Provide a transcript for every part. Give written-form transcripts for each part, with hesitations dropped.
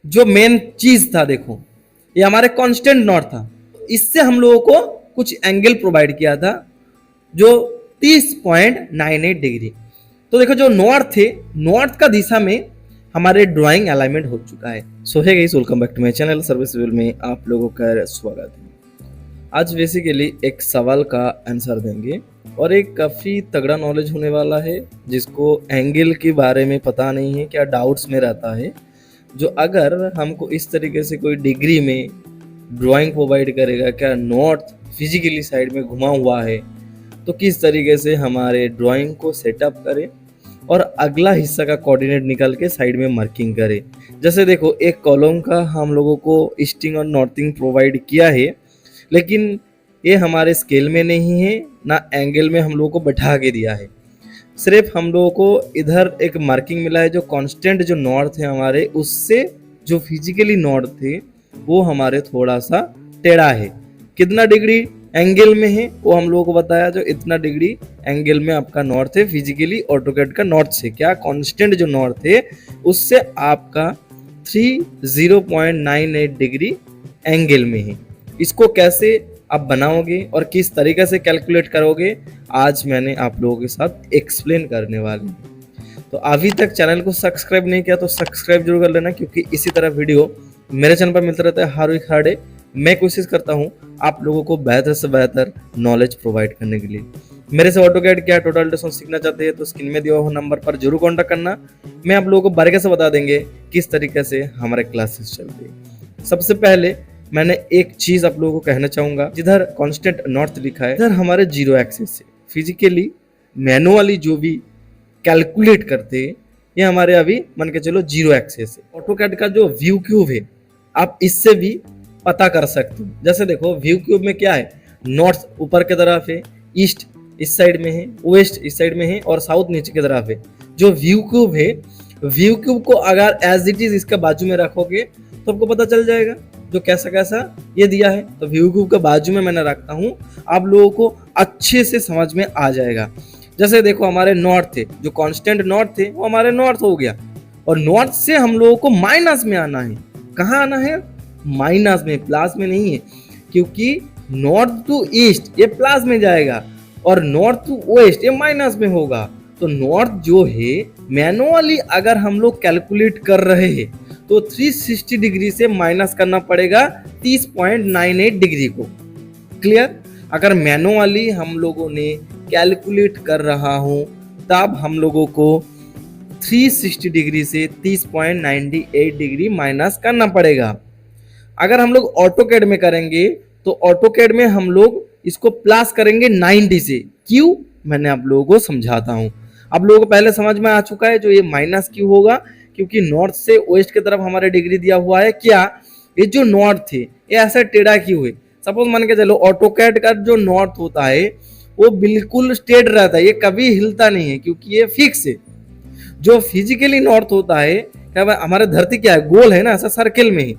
जो मेन चीज था, देखो ये हमारे कांस्टेंट नॉर्थ था, इससे हम लोगों को कुछ एंगल प्रोवाइड किया था जो 30.98 डिग्री। तो देखो जो नॉर्थ थे, नॉर्थ का दिशा में हमारे ड्राइंग अलाइनमेंट हो चुका है। सो है guys, welcome back to my channel service review में आप लोगों का स्वागत है। आज बेसिकली एक सवाल का आंसर देंगे और एक काफ़ी तगड़ा नॉलेज होने वाला है, जिसको एंगल के बारे में पता नहीं है, क्या डाउट्स में रहता है, जो अगर हमको इस तरीके से कोई डिग्री में ड्राइंग प्रोवाइड करेगा, क्या नॉर्थ फिजिकली साइड में घुमा हुआ है, तो किस तरीके से हमारे ड्राइंग को सेटअप करें और अगला हिस्सा का कोऑर्डिनेट निकाल के साइड में मार्किंग करें। जैसे देखो, एक कॉलम का हम लोगों को ईस्टिंग और नॉर्थिंग प्रोवाइड किया है, लेकिन ये हमारे स्केल में नहीं है, ना एंगल में हम लोगों को बैठा के दिया है। सिर्फ हम लोगों को इधर एक मार्किंग मिला है, जो कांस्टेंट जो नॉर्थ है हमारे, उससे जो फिजिकली नॉर्थ थे वो हमारे थोड़ा सा टेढ़ा है। कितना डिग्री एंगल में है वो हम लोगों को बताया, जो इतना डिग्री एंगल में आपका नॉर्थ है फिजिकली ऑटोकैड का नॉर्थ से, क्या कांस्टेंट जो नॉर्थ है उससे आपका 30.98 डिग्री एंगल में है। इसको कैसे आप बनाओगे और किस तरीके से कैलकुलेट करोगे, आज मैंने आप लोगों के साथ एक्सप्लेन करने वाले हूँ। तो अभी तक चैनल को सब्सक्राइब नहीं किया तो सब्सक्राइब जरूर कर लेना, क्योंकि इसी तरह वीडियो मेरे चैनल पर मिलता रहता है हर वीक हर डे। मैं कोशिश करता हूँ आप लोगों को बेहतर से बेहतर नॉलेज प्रोवाइड करने के लिए। मेरे से ऑटोकैड क्या टोटल डेटाबेस सीखना चाहते हैं तो स्क्रीन में दिया हुआ नंबर पर जरूर कॉन्टैक्ट करना। मैं आप लोगों को बारीकी से बता देंगे किस तरीके से हमारे क्लासेस चलते हैं। सबसे पहले मैंने एक चीज आप लोगों को कहना चाहूंगा, जिधर कांस्टेंट नॉर्थ लिखा है इधर हमारे जीरो एक्सिस से फिजिकली मैनुअली जो भी कैलकुलेट करते हैं ये हमारे अभी मान के चलो जीरो एक्सिस है। ऑटोकैड का जो व्यू क्यूब है आप इससे भी पता कर सकते हो। जैसे देखो व्यू क्यूब में क्या है, नॉर्थ ऊपर की तरफ है, ईस्ट इस साइड में है, वेस्ट इस साइड में है और साउथ नीचे की तरफ है। जो व्यू क्यूब है, व्यू क्यूब को अगर एज इट इज इसके बाजू में रखोगे तो आपको पता चल जाएगा जो कैसा कैसा ये दिया है। तो व्यू क्यूब के बाजू में मैंने रखता हूँ, आप लोगों को अच्छे से समझ में आ जाएगा। जैसे देखो हमारे नॉर्थ थे, जो कांस्टेंट नॉर्थ थे वो हमारे नॉर्थ हो गया, और नॉर्थ से हम लोगों को माइनस में आना है। कहाँ आना है? माइनस में, प्लस में नहीं है, क्योंकि नॉर्थ टू ईस्ट ये प्लस में जाएगा और नॉर्थ टू वेस्ट ये माइनस में होगा। तो नॉर्थ जो है मैनुअली अगर हम लोग कैलकुलेट कर रहे हैं तो 360 डिग्री से माइनस करना पड़ेगा 30.98 डिग्री को। क्लियर? अगर मैनुअली हम लोगों ने कैलकुलेट कर रहा हूं तब हम लोगों को 360 डिग्री से 30.98 डिग्री माइनस करना पड़ेगा। अगर हम लोग ऑटोकैड में करेंगे तो ऑटोकैड में हम लोग इसको प्लस करेंगे 90 से। क्यों? मैंने आप लोगों को समझाता हूं। आप लोगों को पहले समझ में आ चुका है जो ये माइनस क्यों होगा, क्योंकि नॉर्थ से वेस्ट की तरफ हमारे डिग्री दिया हुआ है। क्या ये जो नॉर्थ थे ये ऐसा टेढ़ा क्यों है? सपोज मान के चलो ऑटोकैड का जो नॉर्थ होता है वो बिल्कुल स्ट्रेट रहता है, ये कभी हिलता नहीं है क्योंकि ये फिक्स है। जो फिजिकली नॉर्थ होता है, क्या हमारे धरती क्या है, गोल है ना, ऐसा सर्किल में ही।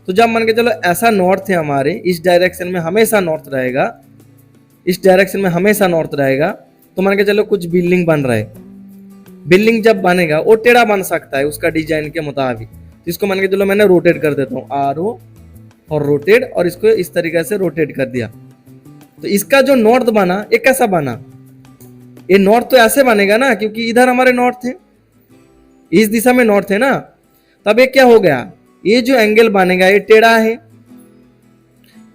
तो जब मान के चलो ऐसा नॉर्थ है हमारे, इस डायरेक्शन में हमेशा नॉर्थ रहेगा, इस डायरेक्शन में हमेशा नॉर्थ रहेगा, तो मान के चलो कुछ बिल्डिंग बन रहा है, बिल्डिंग जब बनेगा वो टेढ़ा बन सकता है उसका डिजाइन के मुताबिक। तो इसको मान के चलो मैंने रोटेट कर देता हूँ, आर और रोटेट, और इसको इस तरीके से रोटेट कर दिया। तो इसका जो नॉर्थ बना ये कैसा बना? ये नॉर्थ तो ऐसे बनेगा ना, क्योंकि इधर हमारे नॉर्थ है, इस दिशा में नॉर्थ है ना। तब ये क्या हो गया, ये जो एंगल बनेगा ये टेढ़ा है,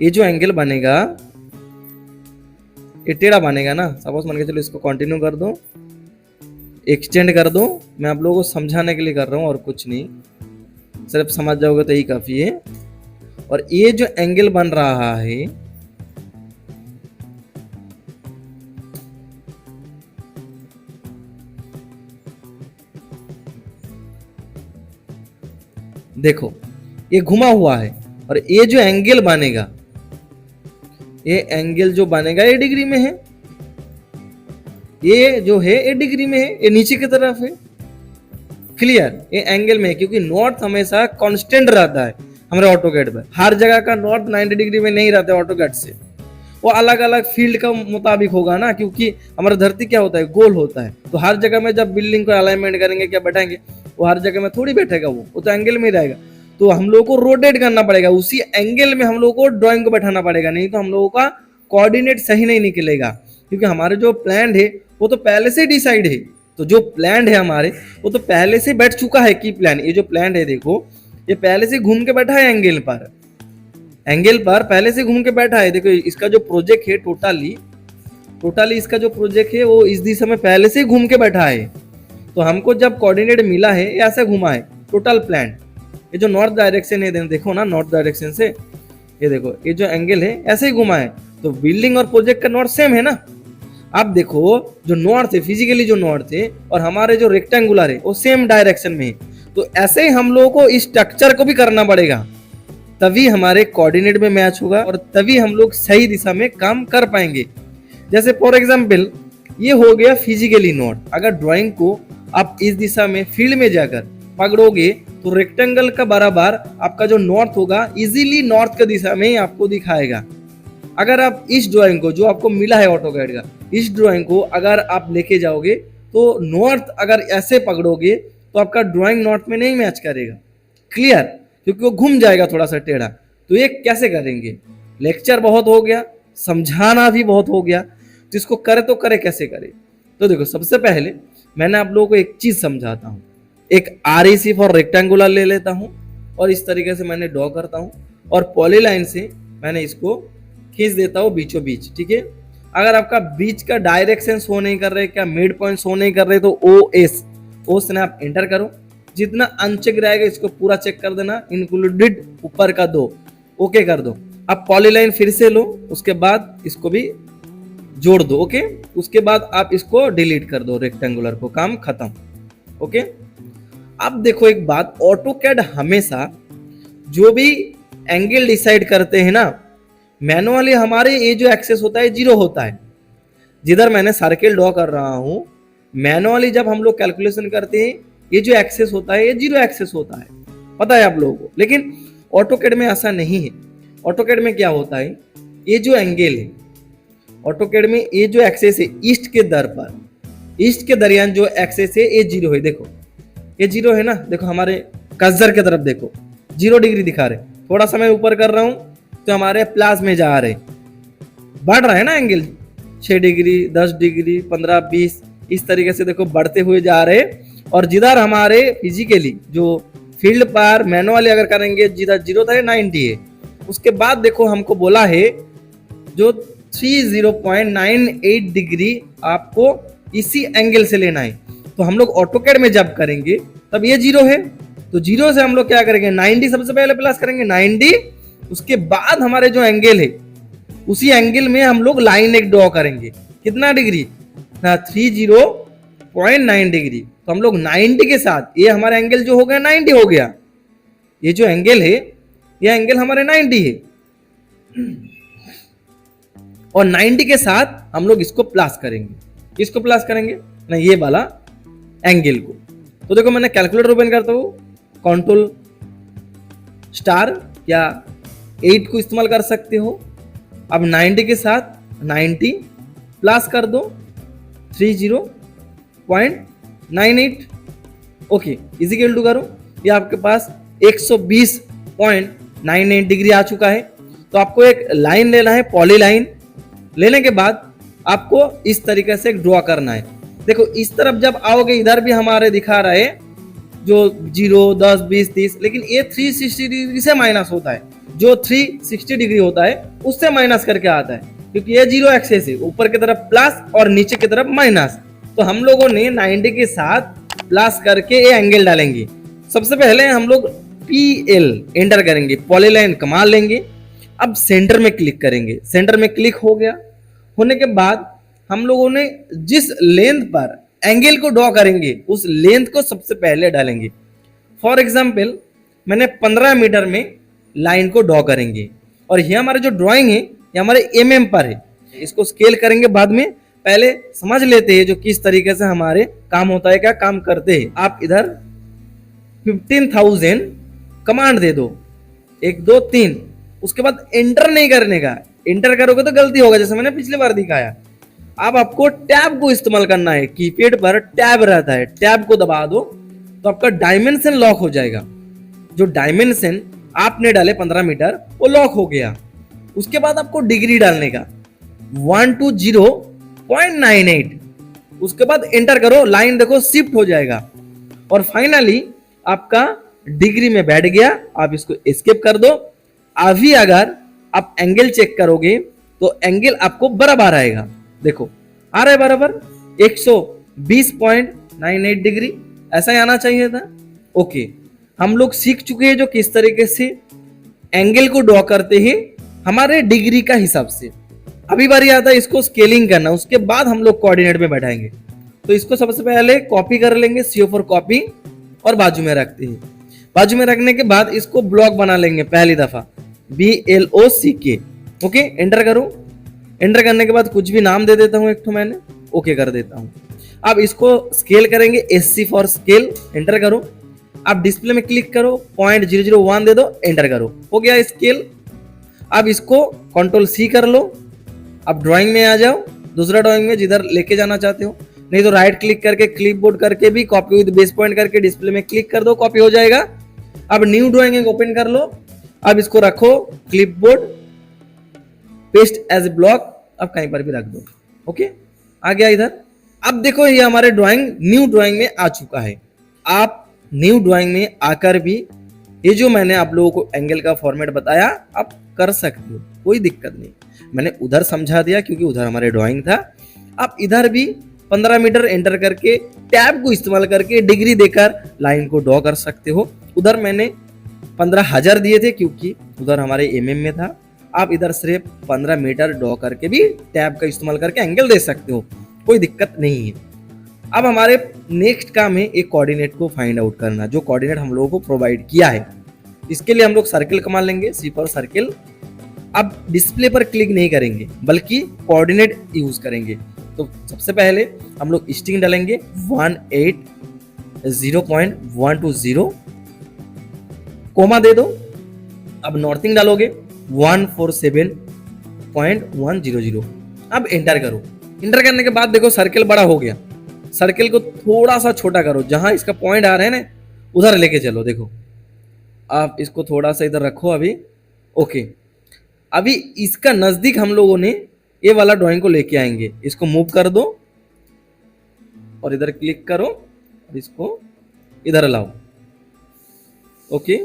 ये जो एंगल बनेगा ये टेढ़ा बनेगा ना। सपोज मान के चलो इसको कंटिन्यू कर दो, एक्सटेंड कर दो। मैं आप लोगों को समझाने के लिए कर रहा हूं और कुछ नहीं, सिर्फ समझ जाओगे तो यही काफी है। और ये जो एंगल बन रहा है देखो ये घुमा हुआ है, और ये जो एंगल बनेगा, ये एंगल जो बनेगा ये डिग्री में है, ये जो है ये डिग्री में है, ये नीचे की तरफ है। क्लियर? ये एंगल में है क्योंकि नॉर्थ हमेशा कांस्टेंट रहता है हमारे ऑटोकैड पर। हर जगह का नॉर्थ 90 डिग्री में नहीं रहता है ऑटोकैड से, वो अलग अलग फील्ड का मुताबिक होगा ना, क्योंकि हमारा धरती क्या होता है, गोल होता है। तो हर जगह में जब बिल्डिंग को अलाइनमेंट करेंगे क्या बैठाएंगे, वो हर जगह में थोड़ी बैठेगा, वो तो एंगल में ही रहेगा। तो हम लोगों को रोटेट करना पड़ेगा, उसी एंगल में हम लोगों को ड्राइंग को बैठाना पड़ेगा, नहीं तो हम लोगों का कोऑर्डिनेट सही नहीं निकलेगा। क्योंकि हमारे जो प्लान है वो तो पहले से डिसाइड है, तो जो प्लान है हमारे वो तो पहले से बैठ चुका है की प्लान। ये जो प्लान है देखो, ये पहले से घूम के बैठा है एंगल पर पहले से घूम के बैठा है। देखो इसका जो प्रोजेक्ट है टोटली इसका जो प्रोजेक्ट है वो इस दिशा में पहले से घूम के बैठा है। तो हमको जब कोऑर्डिनेट मिला है ये ऐसे घुमा है टोटल प्लान। ये जो नॉर्थ डायरेक्शन है देखो ना, नॉर्थ डायरेक्शन से ये देखो ये जो एंगल है ऐसे ही घुमा है, तो बिल्डिंग और प्रोजेक्ट का नॉर्थ सेम है ना। आप देखो जो नॉर्थ है, फिजिकली जो नॉर्थ है और हमारे जो रेक्टेंगुलर है वो सेम डायरेक्शन में है। तो ऐसे ही हम लोगों को इस स्ट्रक्चर को भी करना पड़ेगा, तभी हमारे कोऑर्डिनेट में मैच होगा और तभी हम लोग सही दिशा में काम कर पाएंगे। जैसे फॉर एग्जाम्पल ये हो गया फिजिकली नॉर्थ। अगर ड्राइंग को आप इस दिशा में फील्ड में जाकर पकड़ोगे तो रेक्टेंगल का बराबर आपका जो नॉर्थ होगा इजीली नॉर्थ की दिशा में ही आपको दिखाएगा। अगर आप इस ड्राइंग को जो आपको मिला है ऑटोकैड का, इस ड्राइंग को अगर आप लेके जाओगे तो नॉर्थ अगर ऐसे पकड़ोगे तो आपका ड्राइंग नॉर्थ में नहीं मैच करेगा। क्लियर? क्योंकि वो घूम जाएगा थोड़ा सा टेढ़ा। तो ये कैसे करेंगे? लेक्चर बहुत हो गया, समझाना भी बहुत हो गया, तो इसको करे तो करे कैसे करे। तो देखो सबसे पहले मैंने आप लोगों को एक चीज समझाता हूँ। एक REC फॉर रेक्टेंगुलर ले लेता हूँ और इस तरीके से मैंने ड्रॉ करता हूँ और पॉलीलाइन से मैंने इसको खींच देता हूँ बीचों बीच। ठीक है, अगर आपका बीच का डायरेक्शन शो नहीं कर रहे, क्या मिड पॉइंट शो नहीं कर रहे, तो ओ से आप एंटर करो। जितना अनचेक रहेगा इसको पूरा चेक कर देना, इंक्लूडेड ऊपर का 2 ओके कर दो। अब पॉलीलाइन फिर से लो, उसके बाद इसको भी जोड़ दो। ओके, उसके बाद आप इसको डिलीट कर दो रेक्टेंगुलर को, काम खत्म। ओके, अब देखो एक बात, ऑटोकैड हमेशा जो भी एंगल डिसाइड करते हैं ना, मैनुअली हमारे ये जो एक्सेस होता है 0 होता है। जिधर मैंने सर्किल ड्रॉ कर रहा हूं, मैनुअली जब हम लोग कैलकुलेशन करते हैं ये जो एक्सेस होता है ये 0 एक्सेस होता है, पता है आप लोगों को। लेकिन ऑटोकैड में ऐसा नहीं है। ऑटोकैड में क्या होता है, ये जो एंगल है ऑटोकैड में, ये जो एक्सेस है ईस्ट के दर पर, ईस्ट के दरमियान जो एक्सेस है ये 0 है। देखो ये 0 है ना, देखो हमारे कर्सर की तरफ देखो 0 डिग्री दिखा रहे। थोड़ा सा मैं ऊपर कर रहा हूं तो हमारे प्लस में जा रहे, बढ़ रहा है ना एंगल, 6 डिग्री 10 डिग्री 15 20 इस तरीके से देखो बढ़ते हुए जा रहे। और जिधर हमारे फिजिकली जो फील्ड पर मैनुअली अगर करेंगे जिधर 0 था 90 है। उसके बाद देखो हमको बोला है जो 30.98 डिग्री आपको इसी एंगल से लेना है। तो हम लोग ऑटोकैड में जब करेंगे तब ये 0 है, तो 0 से हम लोग क्या करेंगे 90 सबसे पहले प्लस करेंगे 90। उसके बाद हमारे जो एंगल है उसी एंगल में हम लोग लाइन एक ड्रॉ करेंगे। कितना डिग्री ना 30.9 डिग्री। तो हम लोग 90 के साथ, ये हमारा एंगल जो हो गया 90 हो गया, ये जो एंगल है ये एंगल हमारे 90 है और 90 के साथ हम लोग इसको प्लस करेंगे। इसको प्लस करेंगे ना ये वाला एंगल को। तो देखो मैंने कैलकुलेटर ओपन करता हूँ, कंट्रोल स्टार या 8 को इस्तेमाल कर सकते हो। अब 90 के साथ 90 प्लस कर दो 30.98 ओके इजिकल टू करो, ये आपके पास 120.98 डिग्री आ चुका है। तो आपको एक लाइन लेना है, पॉली लाइन लेने के बाद आपको इस तरीके से ड्रॉ करना है। देखो इस तरफ जब आओगे इधर भी हमारे दिखा रहा है जो 0 10 20 30, लेकिन ये 360 डिग्री से माइनस होता है। जो 360 डिग्री होता है उससे माइनस करके आता है, क्योंकि ये 0 एक्सेस है, ऊपर की तरफ प्लस और नीचे की तरफ माइनस। तो हम लोगों ने 90 के साथ प्लस करके ये एंगल डालेंगे। सबसे पहले हम लोग PL एंटर करेंगे, पॉलीलाइन कमाल लेंगे। अब सेंटर में क्लिक करेंगे, सेंटर में क्लिक हो गया। होने के बाद हम लोगों ने जिस लेंथ पर एंगल को ड्रॉ करेंगे उस लेंथ को सबसे पहले डालेंगे। फॉर एग्जाम्पल मैंने 15 मीटर में लाइन को ड्रॉ करेंगे और ये हमारे जो ड्राइंग है ये हमारे mm पर है। इसको स्केल करेंगे बाद में, पहले समझ लेते हैं जो किस तरीके से हमारे काम होता है, क्या काम करते हैं। आप इधर 15,000 कमांड दे दो, 1 2 3, उसके बाद एंटर नहीं करने का। एंटर करोगे तो गलती होगा, जैसे मैंने पिछली बार दिखाया। अब आपको टैब को इस्तेमाल करना है, कीपैड पर टैब रहता है, टैब को दबा दो तो आपका डायमेंशन लॉक हो जाएगा। जो डायमेंशन आपने डाले 15 मीटर वो लॉक हो गया। उसके बाद आपको डिग्री डालने का 120.98, उसके बाद एंटर करो, लाइन देखो शिफ्ट हो जाएगा और फाइनली आपका डिग्री में बैठ गया। आप इसको एस्केप कर दो। अभी अगर आप एंगल चेक करोगे तो एंगल आपको बराबर आएगा, देखो आ रहा है बराबर 120.98 डिग्री, ऐसा ही आना चाहिए था। ओके, हम लोग सीख चुके हैं जो किस तरीके से एंगल को ड्रॉ करते हैं हमारे डिग्री का हिसाब से। अभी बारी आता है इसको स्केलिंग करना, उसके बाद हम लोग कोऑर्डिनेट में बैठाएंगे। तो इसको सबसे पहले कॉपी कर लेंगे, CO4 कॉपी, और बाजू में रखते हैं। बाजू में रखने के बाद इसको ब्लॉक बना लेंगे पहली दफा, BLOCK। ओके, एंटर करो। एंटर करने के बाद कुछ भी नाम दे देता हूं एक तो मैंने, ओके कर देता हूं। अब इसको स्केल करेंगे, SC फॉर स्केल, एंटर करो। आप डिस्प्ले में क्लिक करो, 0.001 दे दो, एंटर करो, हो गया स्केल। अब इसको Ctrl+C कर लो। अब ड्राइंग में आ जाओ, दूसरा ड्राइंग में जिधर लेके जाना चाहते हो, नहीं तो राइट क्लिक करके क्लिपबोर्ड करके भी कॉपी विद बेस पॉइंट करके डिस्प्ले में क्लिक कर दो, कॉपी हो जाएगा। अब न्यू ड्राइंग ओपन कर लो। अब इसको रखो क्लिपबोर्ड, पेस्ट एज ब्लॉक, अब कहीं पर भी रख दो। ओके, आ गया इधर। अब देखो ये हमारे ड्राइंग न्यू ड्राइंग में आ चुका है। आप न्यू ड्राइंग में आकर भी ये जो मैंने आप लोगों को एंगल का फॉर्मेट बताया आप कर सकते हो, कोई दिक्कत नहीं। मैंने उधर समझा दिया क्योंकि उधर हमारे ड्राइंग था। आप इधर भी 15 मीटर एंटर करके टैब को इस्तेमाल करके डिग्री देकर लाइन को ड्रॉ कर सकते हो। उधर मैंने 15,000 दिए थे क्योंकि उधर हमारे MM में था। आप इधर सिर्फ 15 मीटर ड्रॉ करके भी टैब का इस्तेमाल करके एंगल दे सकते हो, कोई दिक्कत नहीं है। अब हमारे नेक्स्ट काम है एक कोऑर्डिनेट को फाइंड आउट करना, जो कोऑर्डिनेट हम लोगों को प्रोवाइड किया है। इसके लिए हम लोग सर्किल कमांड लेंगे, C फॉर सर्किल। अब डिस्प्ले पर क्लिक नहीं करेंगे बल्कि कोऑर्डिनेट यूज करेंगे। तो सबसे पहले हम लोग स्ट्रिंग डालेंगे 180.120, कोमा दे दो। अब नॉर्थिंग डालोगे 147.100। अब एंटर करो। एंटर करने के बाद देखो सर्किल बड़ा हो गया। सर्किल को थोड़ा सा छोटा करो, जहां इसका पॉइंट आ रहे हैं ना उधर लेके चलो। देखो आप इसको थोड़ा सा इधर रखो अभी। ओके, अभी इसका नजदीक हम लोगों ने ये वाला ड्राइंग को लेके आएंगे। इसको मूव कर दो और इधर क्लिक करो और इसको इधर लाओ। ओके,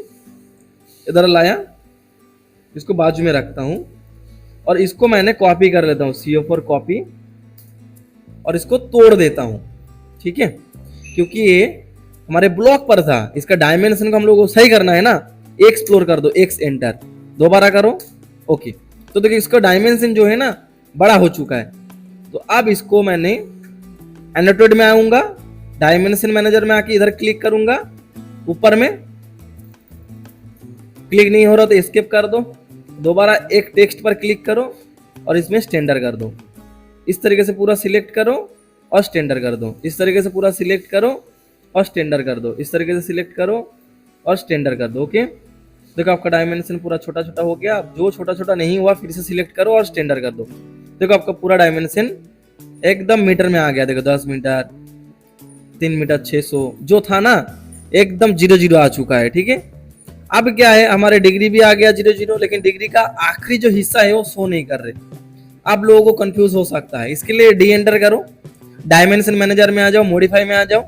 इधर लाया, इसको बाजू में रखता हूं और इसको मैंने कॉपी कर लेता हूं, CO4 कॉपी, और इसको तोड़ देता हूं। ठीक है, क्योंकि ये हमारे ब्लॉक पर था, इसका डायमेंशन को हम लोग को सही करना है ना। एक्सप्लोर कर दो, X एंटर, दोबारा करो। ओके, तो देखिए इसका डायमेंशन जो है ना बड़ा हो चुका है। तो अब इसको मैंने एनोटेट में आऊंगा, डायमेंशन मैनेजर में आके इधर क्लिक करूंगा, ऊपर में क्लिक नहीं हो रहा तो एस्केप कर दो, दोबारा एक टेक्स्ट पर क्लिक करो और इसमें स्टैंडर्ड कर दो। इस तरीके से पूरा सिलेक्ट करो और स्टैंडर्ड कर दो। इस तरीके से पूरा सिलेक्ट करो और स्टैंडर्ड कर दो। इस तरीके से सिलेक्ट करो और स्टैंडर्ड कर दो। ओके, देखो आपका डायमेंशन पूरा छोटा छोटा हो गया। जो छोटा छोटा नहीं हुआ फिर से सिलेक्ट करो और स्टैंडर्ड कर दो। देखो आपका पूरा डायमेंशन एकदम मीटर में आ गया। देखो 10 मीटर, 3 मीटर 600 जो था ना एकदम 0 आ चुका है। ठीक है, अब क्या है हमारे डिग्री भी आ गया 0, लेकिन डिग्री का आखिरी जो हिस्सा है वो शो नहीं कर रहे। आप लोगों को कंफ्यूज हो सकता है, इसके लिए डी एंटर करो, डायमेंशन मैनेजर में आ जाओ, मॉडिफाई में आ जाओ।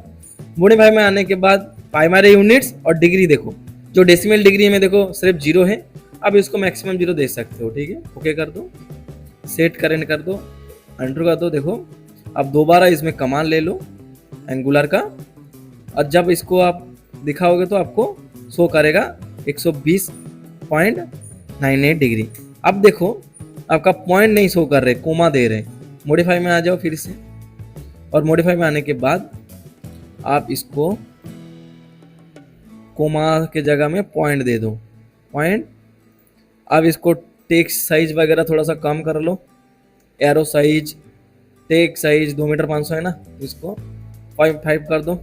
मॉडिफाई में आने के बाद प्राइमरी यूनिट्स और डिग्री देखो, जो डेसिमल डिग्री में देखो सिर्फ 0 है। अब इसको मैक्सिमम 0 दे सकते हो। ठीक है, ओके कर दो, सेट करेंट कर दो, एंटर कर दो। देखो अब दोबारा इसमें कमांड ले लो एंगुलर का, और जब इसको आप दिखाओगे तो आपको शो करेगा 120.98 डिग्री। अब देखो आपका पॉइंट नहीं शो कर रहे, कोमा दे रहे। मॉडिफाई में आ जाओ फिर से, और मॉडिफाई में आने के बाद आप इसको कोमा के जगह में पॉइंट दे दो, पॉइंट। अब इसको टेक्स्ट साइज वगैरह थोड़ा सा कम कर लो, arrow size, text size 2 metre 500 है ना, इसको 5 कर दो।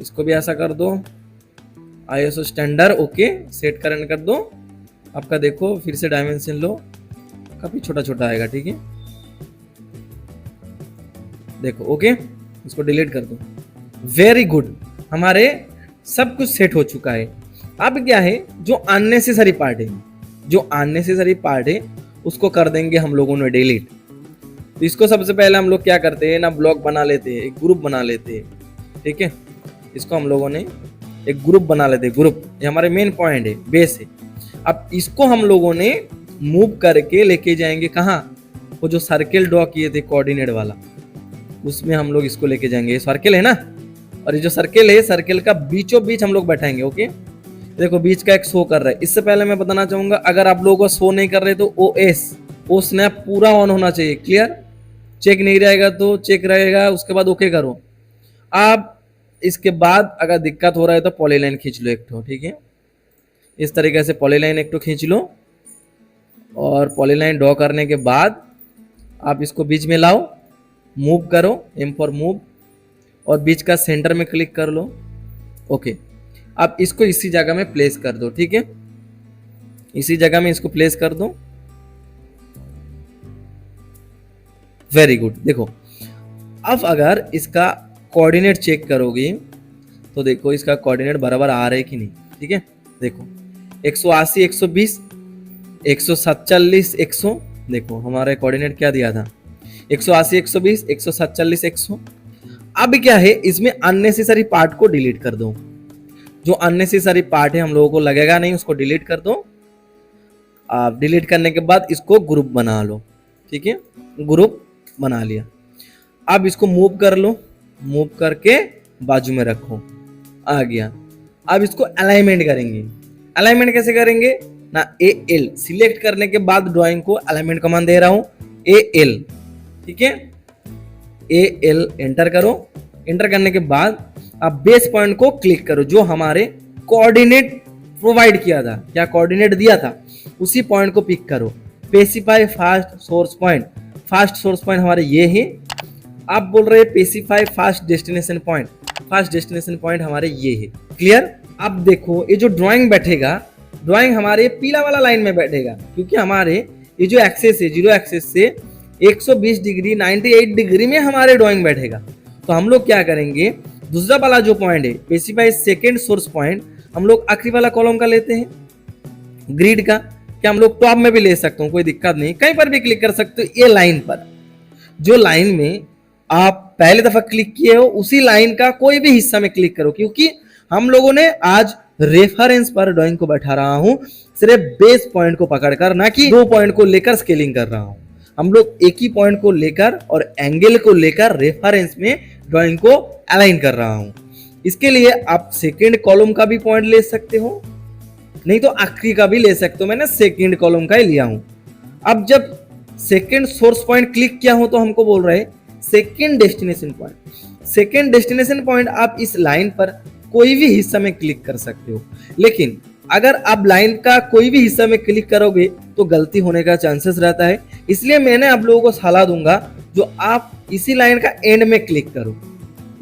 इसको भी ऐसा कर दो, ISO standard. Okay, set current कर दो। आपका देखो फिर से डायमेंशन लो, काफी छोटा छोटा आएगा। ठीक है, देखो ओके, इसको डिलीट कर दो। वेरी गुड, हमारे सब कुछ सेट हो चुका है। अब क्या है, जो अननेसेसरी पार्ट है, जो अननेसेसरी पार्ट है उसको कर देंगे हम लोगों ने डिलीट। तो इसको सबसे पहले हम लोग क्या करते हैं ना, ब्लॉक बना लेते हैं, एक ग्रुप बना लेते हैं, ठीक है। इसको हम लोगों ने एक ग्रुप बना लेते हैं, ग्रुप, ये हमारे मेन पॉइंट है, बेस है। अब इसको हम लोगों ने मूव करके लेके जाएंगे कहाँ, वो जो सर्किल ड्रॉ किए थे कोऑर्डिनेट वाला, उसमें हम लोग इसको लेके जाएंगे। ये सर्किल है ना, और ये जो सर्किल है, सर्किल का बीचों बीच हम लोग बैठाएंगे। ओके, देखो बीच का एक शो कर रहा है। इससे पहले मैं बताना चाहूंगा, अगर आप लोगों को शो नहीं कर रहे तो ओ स्नैप पूरा ऑन होना चाहिए, क्लियर। चेक नहीं रहेगा तो चेक रहेगा, उसके बाद ओके करो। आप इसके बाद अगर दिक्कत हो रहा है तो पॉलीलाइन खींच लो एक ठो, ठीक है। इस तरीके से पॉलीलाइन एक ठो खींच लो, और पॉलीलाइन ड्रॉ करने के बाद आप इसको बीच में लाओ, मूव करो, एम फॉर मूव, और बीच का सेंटर में क्लिक कर लो। ओके, अब इसको इसी जगह में प्लेस कर दो, ठीक है। इसी जगह में इसको प्लेस कर दो, वेरी गुड। देखो अब अगर इसका कोऑर्डिनेट चेक करोगे तो देखो इसका कोऑर्डिनेट बराबर आ रहे कि नहीं, ठीक है। देखो 180, 120, 147, 100, देखो हमारे कोऑर्डिनेट क्या दिया था, 180, 120, 147, 100। अब क्या है, इसमें अननेसेसरी पार्ट को डिलीट कर दो। जो अननेसेसरी पार्ट है हम लोगों को लगेगा नहीं, उसको डिलीट कर दो। आप डिलीट करने के बाद इसको ग्रुप बना लो, ठीक है, ग्रुप बना लिया। अब इसको मूव कर लो, मूव करके बाजू में रखो, आ गया। अब इसको अलाइनमेंट करेंगे। अलाइनमेंट कैसे करेंगे ना, AL सिलेक्ट करने के बाद ड्राइंग को अलाइनमेंट कमांड दे रहा हूं, AL, ठीक है। AL एंटर करो। एंटर करने के बाद आप बेस पॉइंट को क्लिक करो, जो हमारे कोऑर्डिनेट प्रोवाइड किया था, क्या कोऑर्डिनेट दिया था, उसी पॉइंट को पिक करो। Specify fast source point, fast source point हमारे ये है। आप बोल रहे हैं specify fast destination point, fast destination point हमारे ये है, क्लियर। अब देखो ये जो ड्राइंग बैठेगा, ड्राइंग हमारे पीला वाला लाइन में बैठेगा, क्योंकि हमारे ये जो एक्सेस है, जीरो एक्सेस से 120 डिग्री 98 डिग्री में हमारे ड्राइंग बैठेगा। तो हम लोग क्या करेंगे, दूसरा वाला जो पॉइंट है स्पेसिफाई सेकेंड सोर्स पॉइंट, हम लोग आखिरी वाला कॉलम का लेते हैं, ग्रिड का। क्या हम लोग टॉप में भी ले सकते हो, कोई दिक्कत नहीं, कहीं पर भी क्लिक कर सकते हो। ये लाइन पर, जो लाइन में आप पहले दफा क्लिक किए हो, उसी लाइन का कोई भी हिस्सा में क्लिक करो, क्योंकि हम लोगों ने आज रेफरेंस पर ड्राइंग को बैठा रहा हूं, सिर्फ बेस पॉइंट को पकड़कर, ना कि दो पॉइंट को लेकर स्केलिंग कर रहा हूं। हम लोग एक ही पॉइंट को लेकर और एंगल को लेकर रेफरेंस में ड्राइंग को अलाइन कर रहा हूं। इसके लिए आप सेकेंड कॉलम का भी पॉइंट ले सकते हो, नहीं तो आखिरी का भी ले सकते हो। मैंने सेकेंड कॉलम का ही लिया हूं। अब जब सेकेंड सोर्स पॉइंट क्लिक किया हो तो हमको बोल रहे हैं second destination point. Second destination point आप इस लाइन पर कोई भी हिस्सा में क्लिक कर सकते हो, लेकिन अगर आप लाइन का कोई भी हिस्सा में क्लिक करोगे तो गलती होने का चांसेस रहता है। इसलिए मैंने आप लोगों को सलाह दूंगा, जो आप इसी लाइन का एंड में क्लिक करो।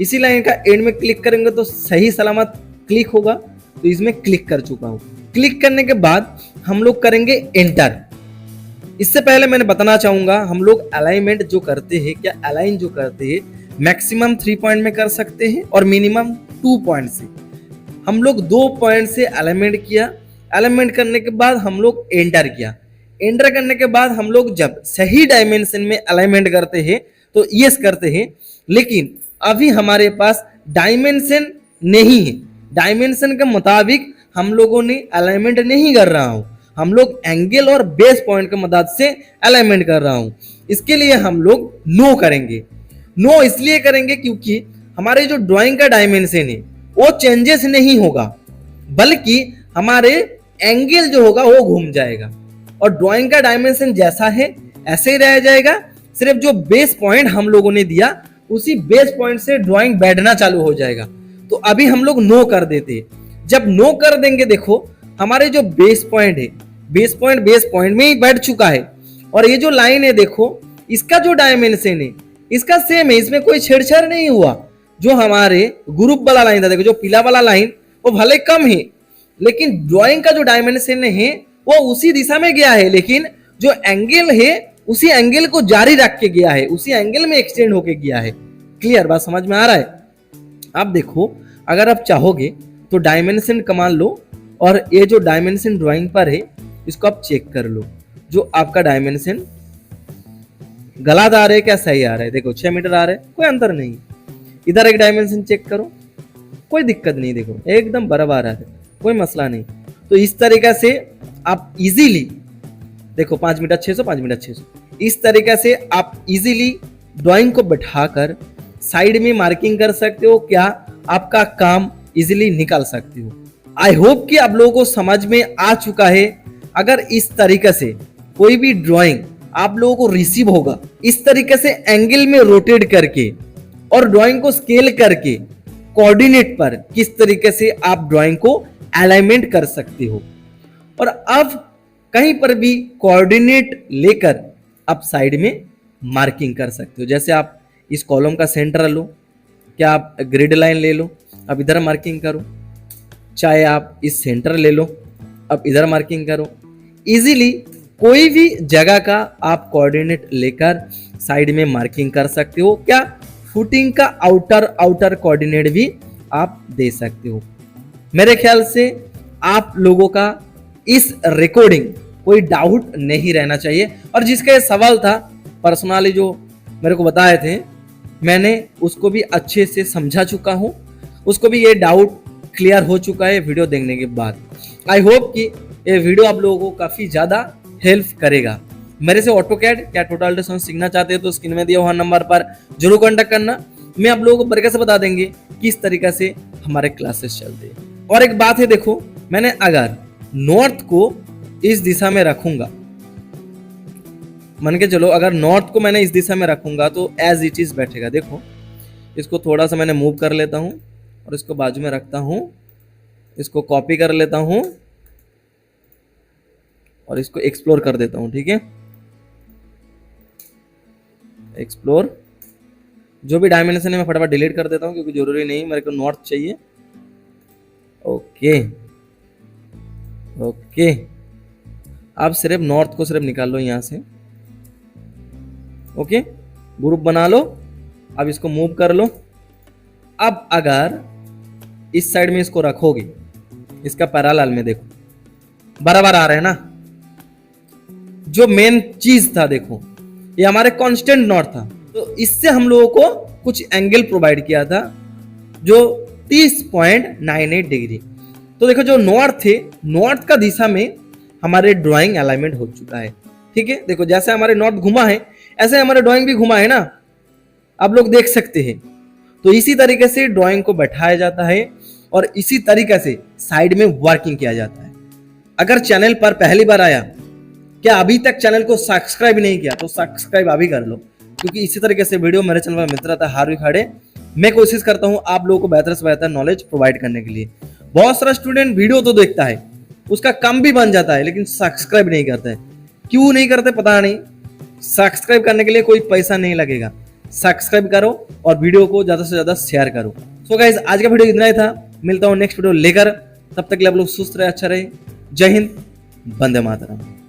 इसी लाइन का एंड में क्लिक करेंगे तो सही सलामत क्लिक होगा। तो इसमें क्लिक कर चुका हूं। क्लिक करने के बाद हम लोग करेंगे एंटर। इससे पहले मैंने बताना चाहूंगा, हम लोग अलाइनमेंट जो करते हैं, क्या अलाइन जो करते हैं मैक्सिमम 3 पॉइंट में कर सकते हैं और मिनिमम 2 पॉइंट से। हम लोग 2 पॉइंट से अलाइनमेंट किया। अलाइनमेंट करने के बाद हम लोग एंटर किया। एंटर करने के बाद हम लोग जब सही डायमेंशन में अलाइनमेंट करते हैं तो यस करते हैं, लेकिन अभी हमारे पास डायमेंशन नहीं है। डायमेंशन के मुताबिक हम लोगों ने अलाइनमेंट नहीं कर रहा हूं, हम लोग एंगल और बेस पॉइंट की मदद से अलाइनमेंट कर रहा हूं। इसके लिए हम लोग नो करेंगे। नो इसलिए करेंगे क्योंकि हमारे जो ड्राइंग का डायमेंशन है वो चेंजेस नहीं होगा, बल्कि हमारे एंगल जो होगा वो घूम जाएगा और ड्राइंग का डायमेंशन जैसा है ऐसे ही रह जाएगा। सिर्फ जो बेस पॉइंट हम लोगों ने दिया उसी बेस पॉइंट से ड्राइंग बैठना चालू हो जाएगा। तो अभी हम लोग नो कर देते हैं। जब नो कर देंगे, देखो हमारे जो बेस पॉइंट है, बेस पॉइंट में ही बैठ चुका है। और ये जो लाइन है देखो, इसका जो डायमेंशन है इसका सेम है, इसमें कोई छेड़छाड़ नहीं हुआ। जो हमारे ग्रुप वाला लाइन था, देखो जो पीला वाला लाइन, वो भले कम है, लेकिन ड्राइंग का जो डायमेंशन है वो उसी दिशा में गया है, लेकिन जो एंगल है उसी एंगल को जारी रख के गया है, उसी एंगल में एक्सटेंड होके गया है। क्लियर बात समझ में आ रहा है? आप देखो, अगर आप चाहोगे तो डायमेंशन कमांड लो और ये जो डायमेंशन ड्राइंग पर है इसको आप चेक कर लो, जो आपका डायमेंशन गलत आ रहा है क्या सही आ रहा है। देखो 6 मीटर आ रहा है, कोई अंतर नहीं। इधर एक डायमेंशन चेक करो, कोई दिक्कत नहीं, देखो एकदम बराबर आ रहा है, कोई मसला नहीं। तो इस तरीके से आप इजीली देखो 5 मीटर 600, 5 मीटर 600, इस तरीके से आप इजीली ड्राइंग को बैठाकर साइड में मार्किंग कर सकते हो, क्या आपका काम इजीली निकाल सकते हो। आई होप कि आप लोगों को समझ में आ चुका है। अगर इस तरीके से कोई भी ड्राइंग आप लोगों को रिसीव होगा, इस तरीके से एंगल में रोटेट करके और ड्राइंग को स्केल करके कोऑर्डिनेट पर किस तरीके से आप ड्राइंग को अलाइनमेंट कर सकते हो। और अब कहीं पर भी कोऑर्डिनेट लेकर आप साइड में मार्किंग कर सकते हो। जैसे आप इस कॉलम का सेंटर लो, क्या आप ग्रिड लाइन ले लो, अब इधर मार्किंग करो, चाहे आप इस सेंटर ले लो, अब इधर मार्किंग करो। इजीली कोई भी जगह का आप कोऑर्डिनेट लेकर साइड में मार्किंग कर सकते हो। क्या फुटिंग का आउटर कोऑर्डिनेट भी आप दे सकते हो। मेरे ख्याल से आप लोगों का इस रिकॉर्डिंग कोई डाउट नहीं रहना चाहिए। और जिसका ये सवाल था पर्सनली जो मेरे को बताए थे, मैंने उसको भी अच्छे से समझा चुका हूँ, उसको भी ये डाउट क्लियर हो चुका है वीडियो देखने के बाद। आई होप कि ये वीडियो आप लोगों को काफ़ी ज़्यादा हेल्प करेगा। मेरे से ऑटोकैड क्या टोटल अल्ट्रासाउंड सीखना चाहते हो तो स्क्रीन में दिया हुआ नंबर पर जरूर कांटेक्ट करना। मैं आप लोगों को बरकत से बता देंगे किस तरीके से हमारे क्लासेस चलते हैं। और एक बात है, देखो मैंने अगर नॉर्थ को इस दिशा में रखूंगा, मान के चलो अगर नॉर्थ को मैंने इस दिशा में रखूंगा तो एज इट इज बैठेगा। देखो इसको थोड़ा सा मैंने मूव कर लेता हूँ और इसको बाजू में रखता हूँ, इसको कॉपी कर लेता हूँ और इसको एक्सप्लोर कर देता हूँ। ठीक है, एक्सप्लोर जो भी डायमेंशन है मैं फटाफट डिलीट कर देता हूँ क्योंकि जरूरी नहीं, मेरे को नॉर्थ चाहिए। ओके ओके, आप सिर्फ नॉर्थ को सिर्फ निकाल लो यहाँ से। ओके, ग्रुप बना लो, अब इसको मूव कर लो। अब अगर इस साइड में इसको रखोगे, इसका पैरेलल में देखो बराबर आ रहा है ना। जो मेन चीज था देखो, ये हमारे कांस्टेंट नॉर्थ था, तो इससे हम लोगों को कुछ एंगल प्रोवाइड किया था जो 30.98 डिग्री। तो देखो जो नॉर्थ थे, नॉर्थ का दिशा में हमारे ड्राइंग अलाइनमेंट हो चुका है। ठीक है, देखो जैसे हमारे नॉर्थ घुमा है ऐसे हमारे ड्राइंग भी घुमा है ना, आप लोग देख सकते हैं। तो इसी तरीके से ड्राइंग को बैठाया जाता है और इसी तरीके से साइड में वर्किंग किया जाता है। अगर चैनल पर पहली बार आया, क्या अभी तक चैनल को सब्सक्राइब नहीं किया तो सब्सक्राइब अभी कर लो, क्योंकि इसी तरीके से वीडियो मेरे चैनल पर मिलता था हर वीक खड़े। मैं कोशिश करता हूं आप लोगों को बेहतर से बेहतर नॉलेज प्रोवाइड करने के लिए। बहुत सारा स्टूडेंट वीडियो तो देखता है, उसका काम भी बन जाता है, लेकिन सब्सक्राइब नहीं करता है। क्यों नहीं करते पता नहीं। सब्सक्राइब करने के लिए कोई पैसा नहीं लगेगा, सब्सक्राइब करो और वीडियो को ज्यादा से ज्यादा शेयर करो। सो गाइस, आज का वीडियो इतना ही था, मिलता हूँ नेक्स्ट वीडियो लेकर। तब तक के लिए आप लोग सुस्त रहे, अच्छा रहे। जय हिंद, वंदे मातरम।